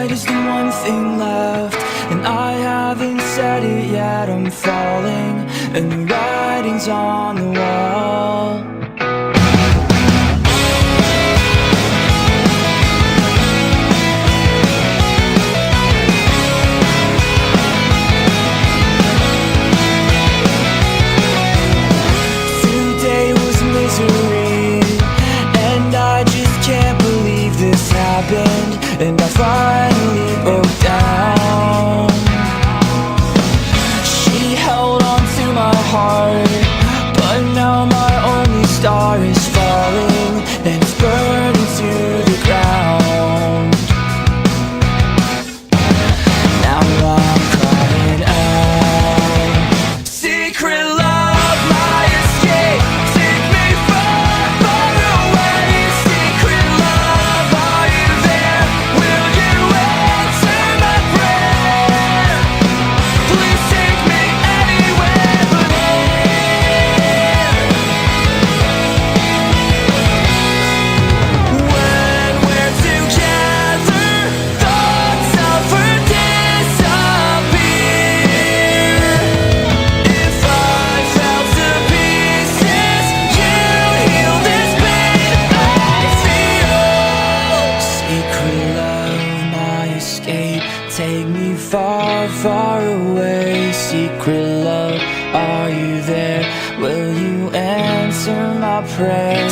night is the one thing left, and I haven't said it yet. I'm falling, and the writing's on the wall. Today was misery, and I just can't believe this happened. And I finally broke down. She held on to my heart, but now my only star is falling, and it's burning to the ground. Now I'm crying out. Secret love, my escape, take me far, far away. Secret love, are you there? Will you answer my prayer? Please take me anywhere but here. When we're together, thoughts often disappear. If I fell to pieces, you'd heal this pain I feel. Secret love, my escape, take me far, far away. Secret love, are you there? Will you answer my prayer?